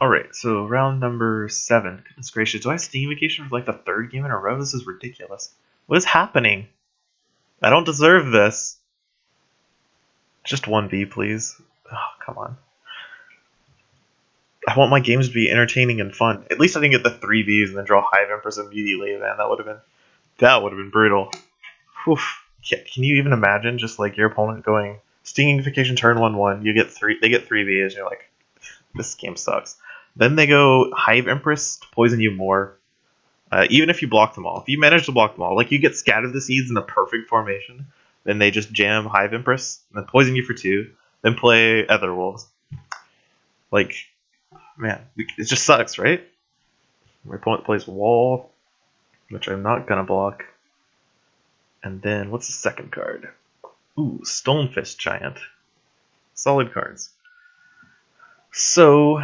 Alright, so round number 7. Goodness gracious, do I have Steam Vacation for like the 3rd game in a row? This is ridiculous. What is happening? I don't deserve this. Just 1V, please. Oh, come on. I want my games to be entertaining and fun. At least I didn't get the 3Vs and then draw Hive Empress immediately, man. That would have been brutal. Oof. Can you even imagine just like your opponent going Stinging Vacation turn 1/1, they get 3Vs, and you're like, this game sucks. Then they go Hive Empress to poison you more. Even if you block them all. If you manage to block them all, like you get Scatter the Seeds in the perfect formation, then they just jam Hive Empress, and then poison you for 2, then play Etherwolves. Like, man, it just sucks, right? My opponent plays Wall, which I'm not gonna block. And then, what's the second card? Ooh, Stonefist Giant. Solid cards. So,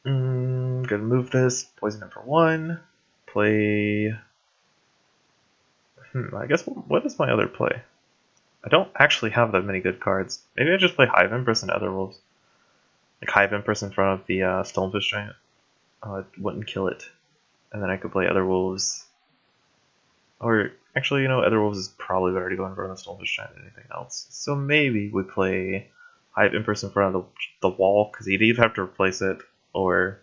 gonna move this, poison him for 1, play... I guess, what is my other play? I don't actually have that many good cards. Maybe I just play Hive Empress and Etherwolves. Like Hive Empress in front of the Stonefish Giant. It wouldn't kill it. And then I could play Etherwolves. Or, actually, you know, Etherwolves is probably better to go in front of the Stonefish Giant than anything else. So maybe we play Hive Empress in front of the wall, because he'd either have to replace it, or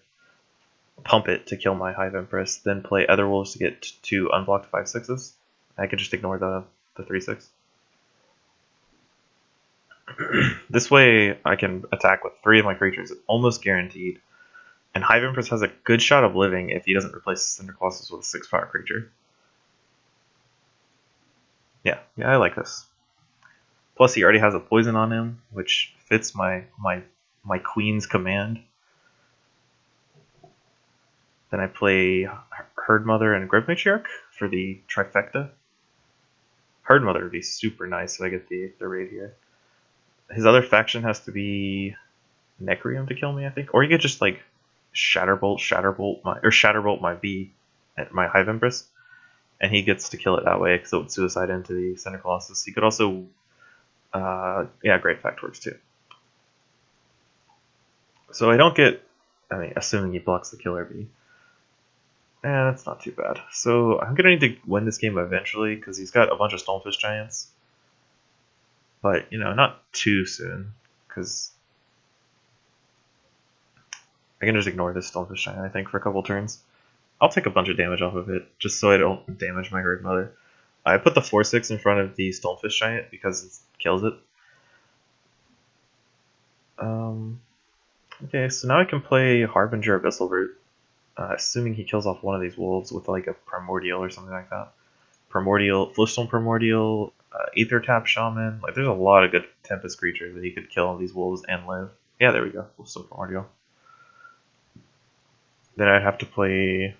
pump it to kill my Hive Empress, then play Etherwolves to get 2 unblocked 5/6s. I could just ignore the 3/6. This way I can attack with 3 of my creatures, almost guaranteed. And Hive Empress has a good shot of living if he doesn't replace Cinder Colossus with a 6-power creature. Yeah, I like this. Plus he already has a poison on him, which fits my queen's command. Then I play Herd Mother and Grove Matriarch for the trifecta. Herd Mother would be super nice if I get the raid here. His other faction has to be Necrium to kill me, I think. Or you could just like Shatterbolt my B at my Hive Empress, and he gets to kill it that way because it would suicide into the Cinder Colossus. He could also, Great Fact works too. So I don't get, assuming he blocks the killer bee. That's not too bad. So I'm gonna need to win this game eventually because he's got a bunch of Stonefish Giants. But, not too soon, because I can just ignore this Stonefish Giant, I think, for a couple turns. I'll take a bunch of damage off of it, just so I don't damage my Herd Mother. I put the 4/6 in front of the Stonefish Giant because it kills it. Okay, so now I can play Harbinger Abyssal Root, assuming he kills off one of these wolves with like a Primordial or something like that. Flowstone Primordial, Aether Tap Shaman. Like, there's a lot of good Tempest creatures that he could kill these wolves and live. Yeah, there we go. Flowstone Primordial. Then I'd have to play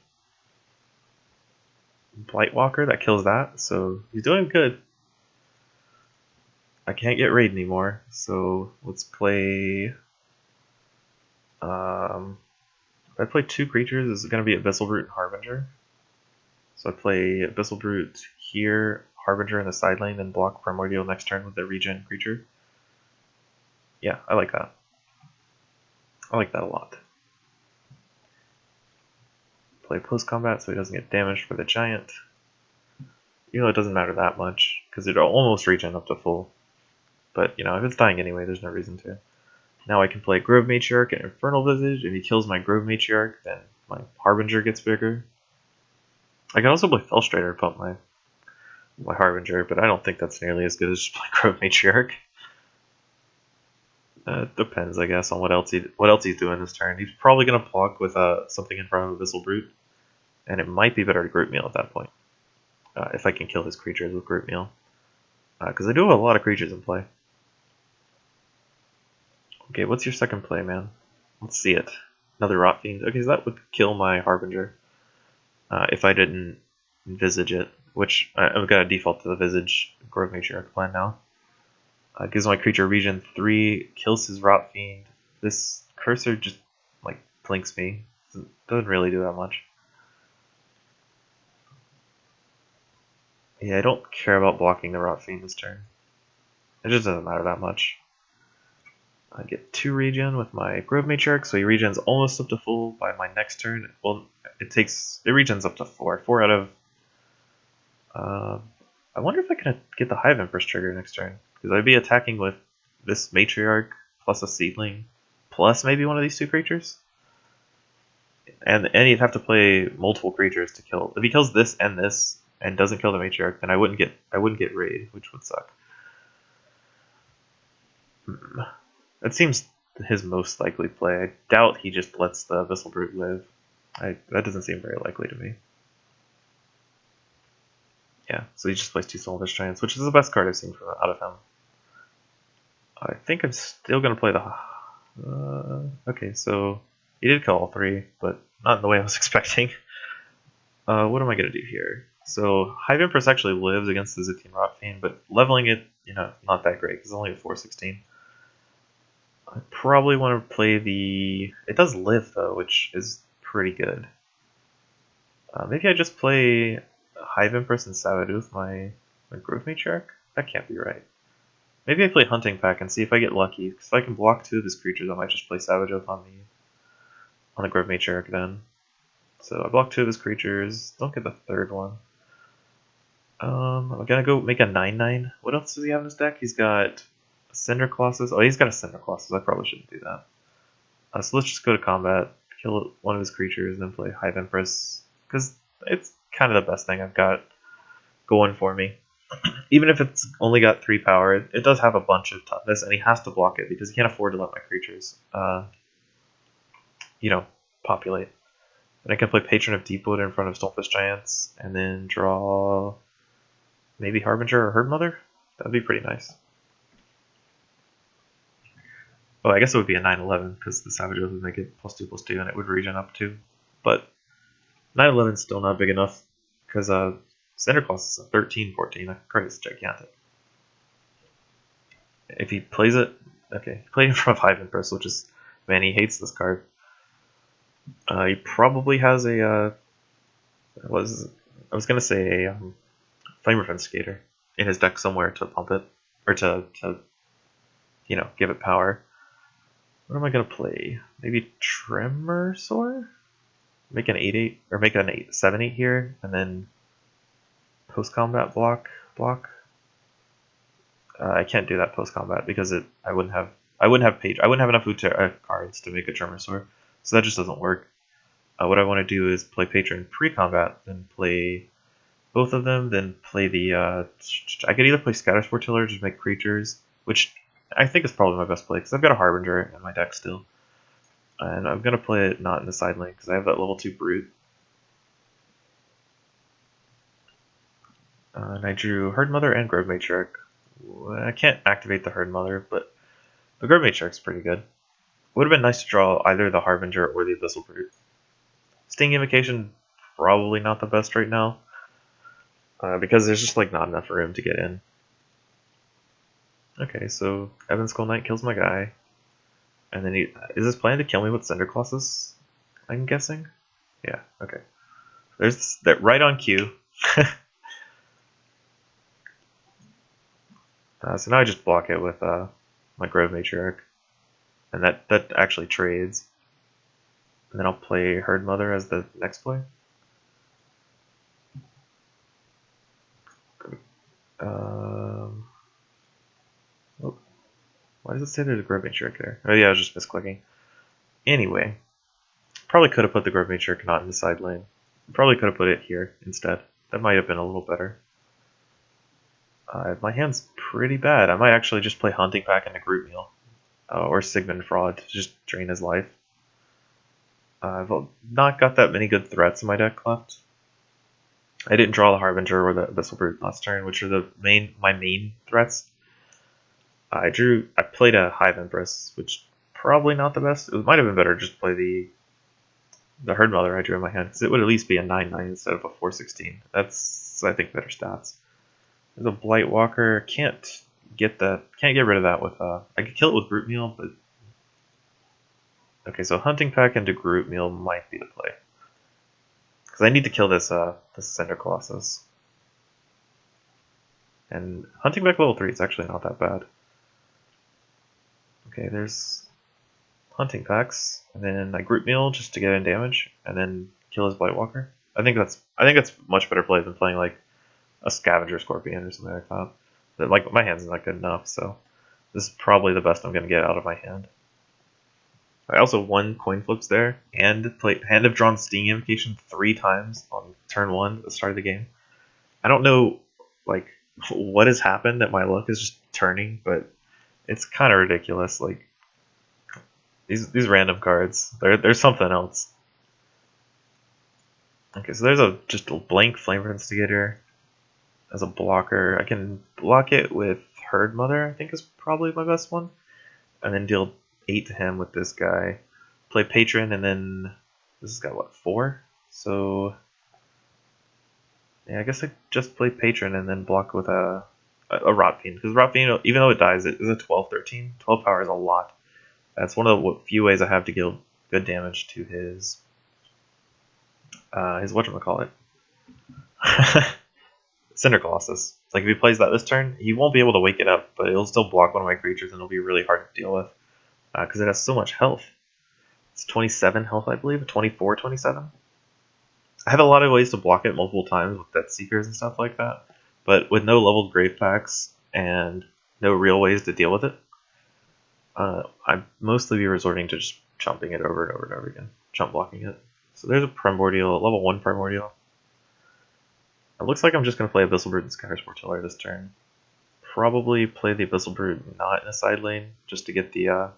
Blightwalker, that kills that, so he's doing good. I can't get raid anymore, so let's play... if I play 2 creatures, this is going to be Abyssal Brute and Harbinger. So I play Abyssal Brute here, Harbinger in the side lane, then block Primordial next turn with the regen creature. Yeah, I like that. I like that a lot. Play post combat so he doesn't get damaged for the giant. Even though it doesn't matter that much, because it'll almost regen up to full. But, if it's dying anyway, there's no reason to. Now I can play Grove Matriarch and Infernal Visage. If he kills my Grove Matriarch, then my Harbinger gets bigger. I can also play Felstrader to pump my Harbinger, but I don't think that's nearly as good as just play Grove Matriarch. It depends, I guess, on what else he's doing this turn. He's probably going to block with something in front of Abyssal Brute, and it might be better to Group Meal at that point, if I can kill his creatures with Group Meal. Because I do have a lot of creatures in play. Okay, what's your second play, man? Let's see it. Another Rot Fiend. Okay, so that would kill my Harbinger if I didn't Visage it, which I've got to default to the Visage Grove Matriarch plan now. Gives my creature regen 3, kills his Rot Fiend. This cursor just, blinks me. Doesn't really do that much. Yeah, I don't care about blocking the Rot Fiend this turn. It just doesn't matter that much. I get 2 regen with my Grove Matriarch, so he regens almost up to full by my next turn. Well, it regens up to 4. 4 out of... I wonder if I can get the Hive Empress trigger next turn, because I'd be attacking with this Matriarch, plus a Seedling, plus maybe one of these 2 creatures. And he'd have to play multiple creatures to kill. If he kills this and doesn't kill the Matriarch, then I wouldn't get raid, which would suck. That seems his most likely play. I doubt he just lets the Abyssal Brute live. That doesn't seem very likely to me. Yeah, so he just plays 2 Soulfish Giants, which is the best card I've seen out of him. I think I'm still going to play the... okay, so he did kill all 3, but not in the way I was expecting. What am I going to do here? So Hive Empress actually lives against the Zitian Rotfiend, but leveling it, not that great, because it's only a 4/16. I probably want to play the... It does live, though, which is pretty good. Maybe I just play Hive Empress and Savage with my Grove Matriarch? That can't be right. Maybe I play Hunting Pack and see if I get lucky, because if I can block 2 of his creatures, I might just play Savage Oath on the Grove Matriarch then. So I block 2 of his creatures, don't get the 3rd one. I'm gonna go make a 9/9. What else does he have in his deck? He's got Cinder Colossus. Oh, he's got a Cinder Colossus. I probably shouldn't do that. So let's just go to combat, kill one of his creatures, and then play Hive Empress, because it's kind of the best thing I've got going for me. Even if it's only got 3 power, it does have a bunch of toughness, and he has to block it because he can't afford to let my creatures, populate. And I can play Patron of Deepwood in front of Soulfish Giants, and then draw maybe Harbinger or Herd Mother. That would be pretty nice. Oh, I guess it would be a 9/11 because the Savage Oath would make it +2/+2, and it would regen up 2. But 9/11 is still not big enough because Cinder Colossus is a 13/14. That card is gigantic. If he plays it, okay, he played in front of Hive Empress, which is, man, he hates this card. He probably has a I was gonna say a Flame Investigator in his deck somewhere to pump it or to give it power. What am I gonna play? Maybe Tremorsaur? Make an 8/8 or make an 7/8 here, and then post combat block. I can't do that post combat because I wouldn't have enough cards to make a Tremorsaur, so that just doesn't work. What I want to do is play Patron pre-combat, then play both of them, then play the... I could either play Scatterspore Tiller, just make creatures, which I think is probably my best play, because I've got a Harbinger in my deck still. And I'm going to play it not in the side lane, because I have that level 2 Brute. And I drew Herd Mother and Grove Matriarch. I can't activate the Herd Mother, but the Grove Matriarch's pretty good. Would have been nice to draw either the Harbinger or the Abyssal Brute. Sting Invocation, probably not the best right now, because there's just not enough room to get in. Okay, so Evan Skull Knight kills my guy, and then is his plan to kill me with Cinder Colossus? I'm guessing. Yeah. Okay. There's that right on cue. So now I just block it with my Grove Matriarch, and that actually trades. And then I'll play Herd Mother as the next play. Oh, why does it say there's a Grove Matriarch there? Oh yeah, I was just misclicking. Anyway, probably could have put the Grove Matriarch not in the side lane. Probably could have put it here instead. That might have been a little better. My hand's pretty bad. I might actually just play Hunting Pack into Group Meal. Or Sigmund Fraud to just drain his life. I've not got that many good threats in my deck left. I didn't draw the Harbinger or the Abyssal Brute last turn, which are my main threats. I played a Hive Empress, which probably not the best. It might have been better to just play the Herd Mother I drew in my hand, because it would at least be a 9/9 instead of a 4/16. That's, I think, better stats. There's a Blight Walker. Can't get rid of that with I could kill it with Group Meal, but okay, so Hunting Pack into Group Meal might be the play. Because I need to kill this Cinder Colossus. And Hunting Pack level 3 is actually not that bad. Okay, there's hunting packs, and then I group meal just to get in damage, and then kill his Blightwalker. I think that's much better play than playing like a Scavenger Scorpion or something like that. But like my hand's not good enough, so this is probably the best I'm gonna get out of my hand. I also won coin flips there and have drawn Stinging Invocation 3 times on turn 1 at the start of the game. I don't know like what has happened that my luck is just turning, but it's kind of ridiculous. Like these random cards, there's something else. Okay, so there's just a blank Flamethrower Instigator as a blocker. I can block it with Herd Mother, I think is probably my best one, and then deal 8 to him with this guy. Play Patron, and then this has got what, 4? So yeah, I guess I just play Patron and then block with a Rot Fiend, because Rot Fiend, even though it dies, it is a 12/13. 12 power is a lot. That's one of the few ways I have to deal good damage to his whatchamacallit. Cinder Colossus. Like if he plays that this turn, he won't be able to wake it up, but it'll still block one of my creatures and it'll be really hard to deal with. Because it has so much health. It's 27 health, I believe, 24, 27. I have a lot of ways to block it multiple times with Death Seekers and stuff like that, but with no leveled Grave Packs and no real ways to deal with it, I'd mostly be resorting to just jumping it over and over and over again, jump blocking it. So there's a Primordial, level 1 Primordial. It looks like I'm just going to play Abyssal Brute and Scatterspore Tiller this turn. Probably play the Abyssal Brute not in a side lane, just to get the...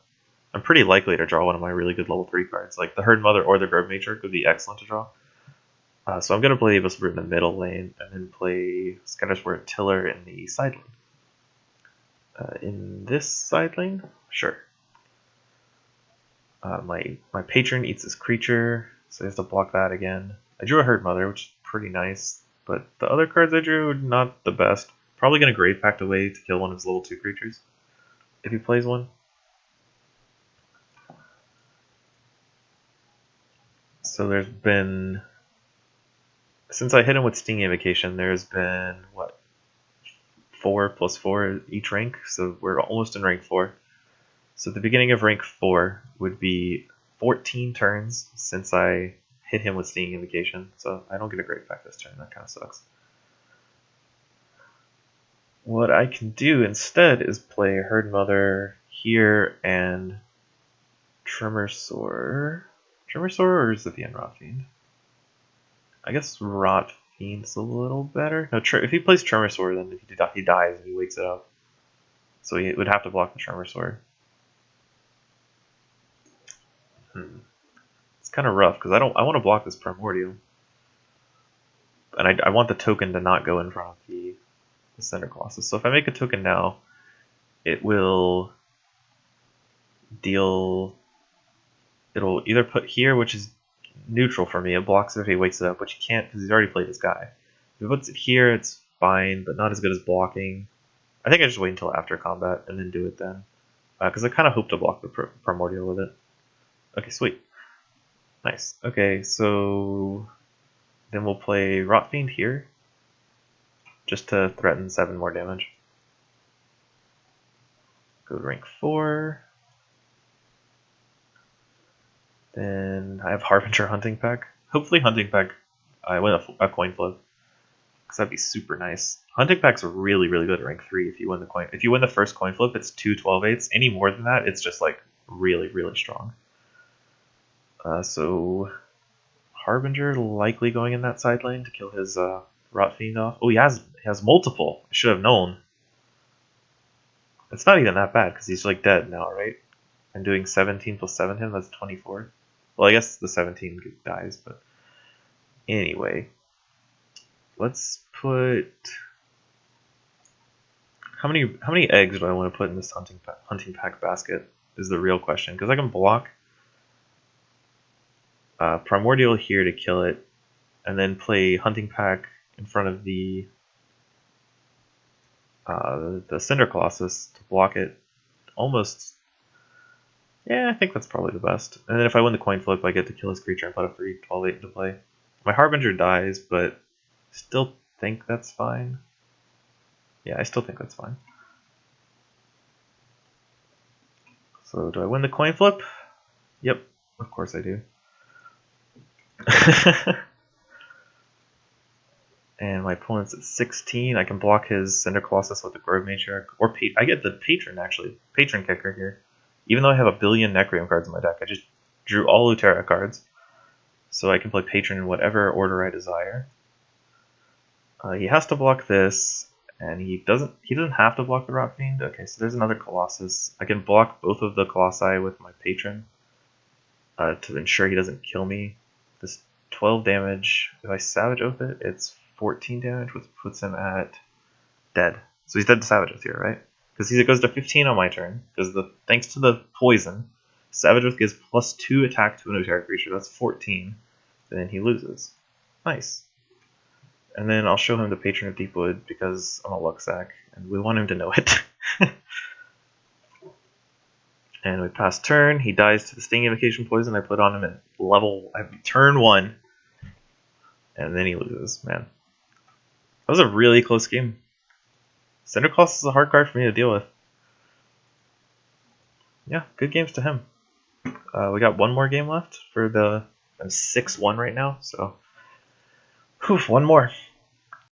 I'm pretty likely to draw one of my really good level 3 cards, like the Herd Mother or the Grove Matriarch would be excellent to draw. So I'm going to play Abyssal Brute in the middle lane, and then play Scatterspore Tiller in the side lane. In this side lane? Sure. My Patron eats this creature, so I have to block that again. I drew a Herd Mother, which is pretty nice, but the other cards I drew are not the best. Probably going to Grave Pact away to kill one of his level 2 creatures, if he plays one. So there's been... Since I hit him with Stinging Invocation, there's been, what, 4 plus 4 each rank, so we're almost in rank 4. So the beginning of rank 4 would be 14 turns since I hit him with Stinging Invocation, so I don't get a Grave Pact this turn, that kind of sucks. What I can do instead is play Herd Mother here and Tremorsaur. Tremorsaur, or is it the end Rot Fiend? I guess Rot Fiend's a little better. No, if he plays Tremorsaur, then if he dies and he wakes it up. So he would have to block the Tremorsaur. It's kind of rough because I want to block this Primordial, and I want the token to not go in front of the Cinder Colossus. So if I make a token now, it will deal. It'll either put here, which is neutral for me. It blocks it if he wakes it up, which he can't because he's already played his guy. If he puts it here, it's fine, but not as good as blocking. I think I just wait until after combat and then do it then, because I kind of hope to block the Primordial with it. Okay, sweet. Nice. Okay, so then we'll play Rot Fiend here, just to threaten 7 more damage. Go to rank 4. Then I have Harbinger Hunting Pack. Hopefully Hunting Pack, I win a coin flip, because that'd be super nice. Hunting Pack's really, really good at rank 3 if you win the coin. If you win the first coin flip, it's 2 12/8s. Any more than that, it's just like really, really strong. So Harbinger likely going in that side lane to kill his Rot Fiend off. Oh, he has multiple. I should have known. It's not even that bad because he's like dead now, right? I'm doing 17 plus 7 him, that's 24. Well, I guess the 17 dies, but anyway. Let's put... How many eggs do I want to put in this hunting pack basket is the real question, because I can block Primordial here to kill it, and then play Hunting Pack in front of the Cinder Colossus to block it. Almost, yeah, I think that's probably the best. And then if I win the coin flip, I get to kill his creature and put a 3 12/8 into play. My Harbinger dies, but still think that's fine. Yeah, I still think that's fine. So do I win the coin flip? Yep, of course I do. And my opponent's at 16. I can block his Cinder Colossus with the Grove Matriarch. Or I get the Patron, actually. Patron kicker here. Even though I have a billion Necreum cards in my deck, I just drew all Luterra cards. So I can play Patron in whatever order I desire. He has to block this, and he doesn't have to block the Rot Fiend. Okay, so there's another Colossus. I can block both of the Colossi with my Patron to ensure he doesn't kill me. This 12 damage. If I Savage Oath it, it's 14 damage, which puts him at dead. So he's dead to Savage Oath here, right? Because it goes to 15 on my turn. Because thanks to the poison, Savage Oath gives +2 attack to an Luterra creature. That's 14. Then he loses. Nice. And then I'll show him the Patron of Deepwood because I'm a luck sack, and we want him to know it. And we pass turn. He dies to the Stinging Invocation Poison I put on him at turn 1. And then he loses. Man. That was a really close game. Cinder Colossus is a hard card for me to deal with. Yeah, good games to him. We got one more game left for I'm 6-1 right now, so whew, one more.